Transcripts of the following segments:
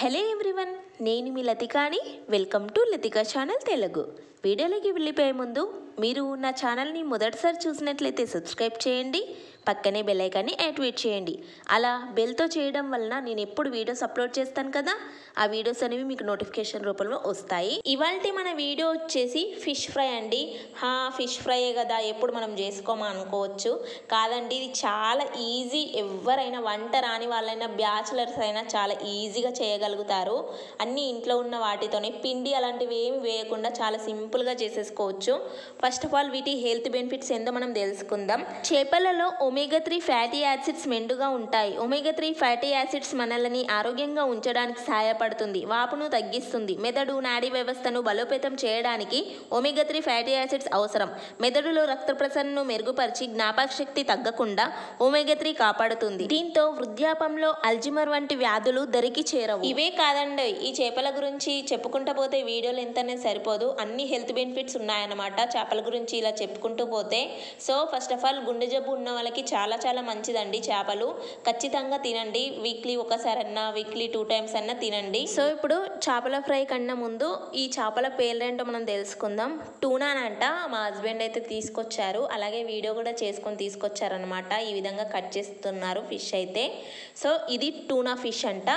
Hello everyone, నేను మీ లతికాని. Welcome to Latika channel Telugu. వీడియోలోకి వెళ్ళిపోయే ముందు మీరు నా ఛానల్ని మొదటిసారి చూసినట్లయితే సబ్స్క్రైబ్ చేయండి, పక్కనే బెల్ ఐకాన్ని యాక్టివేట్ చేయండి. అలా బెల్తో చేయడం వలన నేను ఎప్పుడు వీడియోస్ అప్లోడ్ చేస్తాను కదా, ఆ వీడియోస్ అనేవి మీకు నోటిఫికేషన్ రూపంలో వస్తాయి. ఇవాళ మన వీడియో వచ్చేసి ఫిష్ ఫ్రై అండి. ఫిష్ ఫ్రైయే కదా ఎప్పుడు మనం చేసుకోమా అనుకోవచ్చు. కాదండి, ఇది చాలా ఈజీ. ఎవరైనా వంట రాని వాళ్ళైనా బ్యాచులర్స్ అయినా చాలా ఈజీగా చేయగలుగుతారు. అన్నీ ఇంట్లో ఉన్న వాటితోనే, పిండి అలాంటివి ఏమి వేయకుండా చాలా సింపుల్గా చేసేసుకోవచ్చు. ఫస్ట్ ఆఫ్ ఆల్ వీటి హెల్త్ బెనిఫిట్స్ ఏందో మనం తెలుసుకుందాం. చేపలలో ఒమేగా 3 ఫ్యాటీ యాసిడ్స్ మెండుగా ఉంటాయి. ఒమేగా 3 ఫ్యాటీ యాసిడ్స్ మనల్ని ఆరోగ్యంగా ఉంచడానికి సహాయపడుతుంది, వాపును తగ్గిస్తుంది. మెదడు నాడీ వ్యవస్థను బలోపేతం చేయడానికి ఒమేగా 3 ఫ్యాటీ యాసిడ్స్ అవసరం. మెదడులో రక్త ప్రసరణను మెరుగుపరిచి జ్ఞాపక శక్తి తగ్గకుండా ఒమేగా 3 కాపాడుతుంది. దీంతో వృద్ధాపంలో అల్జిమర్ వంటి వ్యాధులు దరికి చేరవు. ఇవే కాదండి, ఈ చేపల గురించి చెప్పుకుంటూ పోతే వీడియోలు ఎంతనే సరిపోదు. అన్ని హెల్త్ బెనిఫిట్స్ ఉన్నాయన్నమాట చేపల గురించి ఇలా చెప్పుకుంటూ పోతే. సో ఫస్ట్ ఆఫ్ ఆల్ గుండె జబ్బు ఉన్న వాళ్ళకి చాలా చాలా మంచిదండి చేపలు. ఖచ్చితంగా తినండి. వీక్లీ ఒకసారన్నా, వీక్లీ 2 టైమ్స్ అన్నా తినండి. సో ఇప్పుడు చేపల ఫ్రై కన్నా ముందు ఈ చేపల పేర్లేంటో మనం తెలుసుకుందాం. టూనా అంట మా హస్బెండ్ అయితే తీసుకొచ్చారు, అలాగే వీడియో కూడా చేసుకొని తీసుకొచ్చారనమాట. ఈ విధంగా కట్ చేస్తున్నారు ఫిష్ అయితే. సో ఇది టూనా ఫిష్ అంట.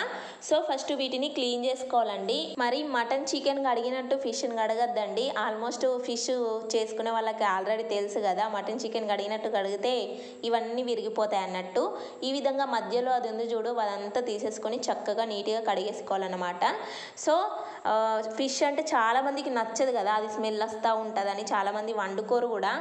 సో ఫస్ట్ వీటిని క్లీన్ చేసుకోవాలండి. మరి మటన్ చికెన్ కడిగినట్టు ఫిష్ని కడగద్దండి. ఆల్మోస్ట్ ఫిష్ చేసుకునే వాళ్ళకి ఆల్రెడీ తెలుసు కదా, మటన్ చికెన్ కడిగినట్టు కడిగితే ఇవన్నీ విరిగిపోతాయి అన్నట్టు. ఈ విధంగా మధ్యలో అది ఉంది చూడు, అదంతా తీసేసుకొని చక్కగా నీట్గా కడిగేసుకోవాలన్నమాట. సో ఫిష్ అంటే చాలామందికి నచ్చదు కదా, అది స్మెల్ వస్తూ ఉంటుందని చాలామంది వండుకోరు కూడా.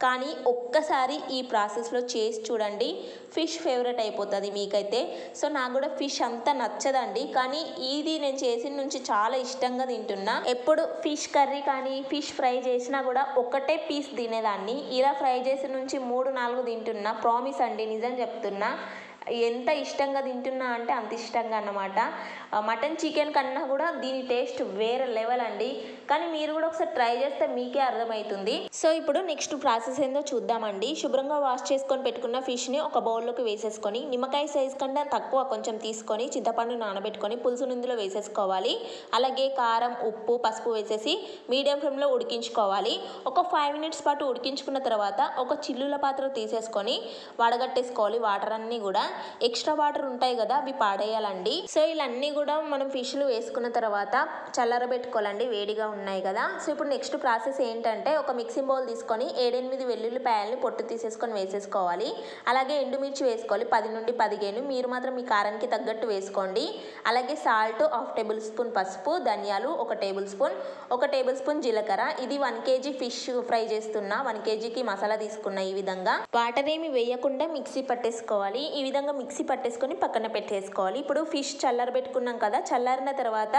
కానీ ఒక్కసారి ఈ ప్రాసెస్లో చేసి చూడండి, ఫిష్ ఫేవరెట్ అయిపోతుంది మీకైతే. సో నాకు కూడా ఫిష్ అంతా నచ్చదండి, కానీ ఇది నేను చేసిన నుంచి చాలా ఇష్టంగా తింటున్నా. ఎప్పుడు ఫిష్ కర్రీ కానీ ఫిష్ ఫ్రై చేసినా కూడా ఒకటే పీస్ తినేదాన్ని. ఇలా ఫ్రై చేసిన నుంచి 3-4 తింటున్నా. ప్రామిస్ అండి, నిజం చెప్తున్నా. ఎంత ఇష్టంగా తింటున్నా అంటే అంత ఇష్టంగా అన్నమాట. మటన్ చికెన్ కన్నా కూడా దీని టేస్ట్ వేరే లెవెల్ అండి. కానీ మీరు కూడా ఒకసారి ట్రై చేస్తే మీకే అర్థమవుతుంది. సో ఇప్పుడు నెక్స్ట్ ప్రాసెస్ ఏందో చూద్దామండి. శుభ్రంగా వాష్ చేసుకొని పెట్టుకున్న ఫిష్ని ఒక బౌల్లోకి వేసేసుకొని, నిమ్మకాయ సైజ్ కన్నా తక్కువ కొంచెం తీసుకొని చింతపండు నానబెట్టుకొని పులుసు ఇందులో వేసేసుకోవాలి. అలాగే కారం, ఉప్పు, పసుపు వేసేసి మీడియం ఫ్లేమ్లో ఉడికించుకోవాలి. ఒక 5 మినిట్స్ పాటు ఉడికించుకున్న తర్వాత ఒక చిల్లుల పాత్ర తీసేసుకొని వడగట్టేసుకోవాలి. వాటర్ అన్నీ కూడా, ఎక్స్ట్రా వాటర్ ఉంటాయి కదా అవి పాడేయాలండి. సో ఇలా అన్నీ కూడా మనం ఫిష్లు వేసుకున్న తర్వాత చల్లారబెట్టుకోవాలండి, వేడిగా ఉన్నాయి కదా. సో ఇప్పుడు నెక్స్ట్ ప్రాసెస్ ఏంటంటే, ఒక మిక్సింగ్ బౌల్ తీసుకొని 7-8 వెల్లుల్లిపాయలని పొట్టు తీసేసుకొని వేసేసుకోవాలి. అలాగే ఎండుమిర్చి వేసుకోవాలి, 10 నుండి 15. మీరు మాత్రం మీ కారానికి తగ్గట్టు వేసుకోండి. అలాగే సాల్ట్ 1/2 టేబుల్ స్పూన్, పసుపు, ధనియాలు 1 టేబుల్ స్పూన్, 1 టేబుల్ స్పూన్ జీలకర్ర. ఇది 1 kg ఫిష్ ఫ్రై చేస్తున్నా. 1 kgకి మసాలా తీసుకున్నా. ఈ విధంగా వాటర్ ఏమి వేయకుండా మిక్సీ పట్టేసుకోవాలి. ఈ విధంగా మిక్సీ పట్టేసుకొని పక్కన పెట్టేసుకోవాలి. ఇప్పుడు ఫిష్ చల్లారబెట్టుకున్నాం కదా, చల్లారిన తర్వాత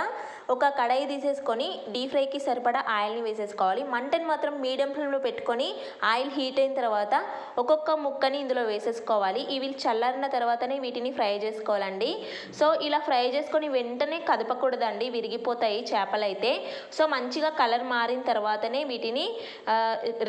ఒక కడాయి తీసేసుకొని డీప్ ఫ్రైకి సరిపడా ఆయిల్ని వేసేసుకోవాలి. మంటని మాత్రం మీడియం ఫ్లేమ్లో పెట్టుకొని ఆయిల్ హీట్ అయిన తర్వాత ఒక్కొక్క ముక్కని ఇందులో వేసేసుకోవాలి. ఇవి చల్లారిన తర్వాతనే వీటిని ఫ్రై చేసుకోవాలండి. సో ఇలా ఫ్రై చేసుకొని వెంటనే కదపకూడదండి, విరిగిపోతాయి చేపలు అయితే. సో మంచిగా కలర్ మారిన తర్వాతనే వీటిని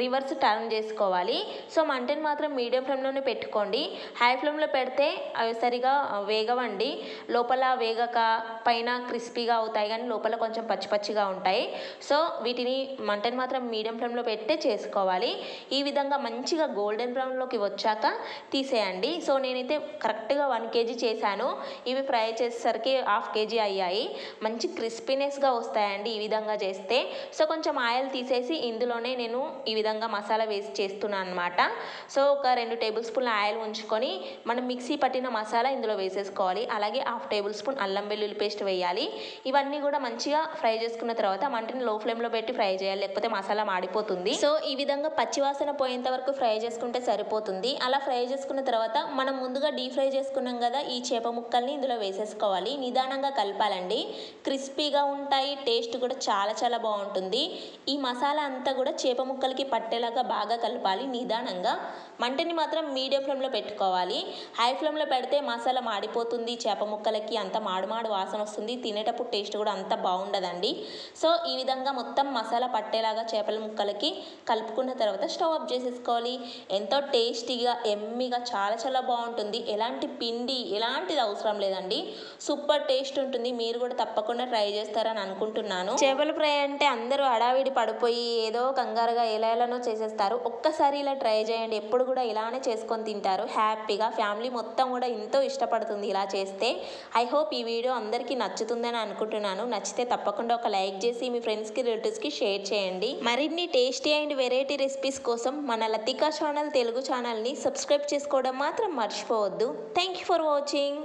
రివర్స్ టర్న్ చేసుకోవాలి. సో మంటని మాత్రం మీడియం ఫ్లేమ్లోనే పెట్టుకోండి. హై ఫ్లేమ్లో పెడితే అవి సరిగా వేగవండి. లోపల వేగక పైన క్రిస్పీగా అవుతాయి, కానీ లోపల కొంచెం పచ్చి పచ్చిగా ఉంటాయి. సో వీటిని మంటని మాత్రం మీడియం ఫ్లేమ్లో పెట్టే చేసుకోవాలి. ఈ విధంగా మంచిగా గోల్డెన్ బ్రౌన్లోకి వచ్చాక తీసేయండి. సో నేనైతే కరెక్ట్గా 1 kg చేశాను. ఇవి ఫ్రై చేసేసరికి 1/2 kg అయ్యాయి. మంచి క్రిస్పీనెస్గా వస్తాయండి ఈ విధంగా చేస్తే. సో కొంచెం ఆయిల్ తీసేసి ఇందులోనే నేను ఈ విధంగా మసాలా వేసి చేస్తున్నాను అనమాట. సో ఒక 2 టేబుల్ స్పూన్ల ఆయిల్ ఉంచుకొని మనం మిక్సీ పట్టిన మసాలా ఇందులో వేసేసుకోవాలి. అలాగే 1/2 టేబుల్ స్పూన్ అల్లం వెల్లుల్లి పేస్ట్ వేయాలి. ఇవన్నీ కూడా మంచిగా ఫ్రై చేసుకున్న తర్వాత మంటని లో ఫ్లేమ్లో పెట్టి ఫ్రై చేయాలి, లేకపోతే మసాలా మాడిపోతుంది. సో ఈ విధంగా పచ్చివాసన పోయేంత వరకు ఫ్రై చేసుకుంటే సరిపోతుంది. అలా ఫ్రై చేసుకున్న తర్వాత మనం ముందుగా డీప్ ఫ్రై చేసుకున్నాం కదా ఈ చేప ముక్కల్ని ఇందులో వేసేసుకోవాలి. నిదానంగా కలపాలండి, క్రిస్పీగా ఉంటాయి. టేస్ట్ కూడా చాలా చాలా బాగుంటుంది. ఈ మసాలా అంతా కూడా చేప ముక్కలకి పట్టేలాగా బాగా కలపాలి నిదానంగా. మంటని మాత్రం మీడియం ఫ్లేమ్లో పెట్టుకోవాలి. హై ఫ్లేమ్లో పెడితే మసాలా మాడిపోతుంది, చేప ముక్కలకి అంత మాడు వాసన వస్తుంది, తినేటప్పుడు టేస్ట్ కూడా అంత బాగుండదండి. సో ఈ విధంగా మొత్తం మసాలా పట్టేలాగా చేపల ముక్కలకి కలుపుకున్న తర్వాత స్టవ్ ఆఫ్ చేసేసుకోవాలి. ఎంతో టేస్టీగా ఎమ్మీగా చాలా బాగుంటుంది. ఎలాంటి పిండి ఎలాంటిది అవసరం లేదండి, సూపర్ టేస్ట్ ఉంటుంది. మీరు కూడా తప్పకుండా ట్రై చేస్తారని అనుకుంటున్నాను. చేపల ఫ్రై అంటే అందరూ హడావిడి పడిపోయి ఏదో కంగారుగా ఎలానో చేసేస్తారు. ఒక్కసారి ఇలా ట్రై చేయండి, ఎప్పుడు కూడా ఇలానే చేసుకొని తింటారు హ్యాపీగా. ఫ్యామిలీ మొత్తం కూడా ఎంతో ఇష్టపడుతుంది ఇలా చేస్తే. ఐ హోప్ ఈ వీడియో అందరికీ నచ్చుతుందని అనుకుంటున్నాను. నచ్చితే తప్పకుండా ఒక లైక్ చేసి మీ ఫ్రెండ్స్కి రిలేటివ్స్కి షేర్ చేయండి. మరిన్ని టేస్టీ అండ్ వెరైటీ రెసిపీస్ కోసం మన లతికా ఛానల్ తెలుగు ఛానల్ని సబ్స్క్రైబ్ చేసుకోవడం మాత్రం మర్చిపోవద్దు. Thank you for watching.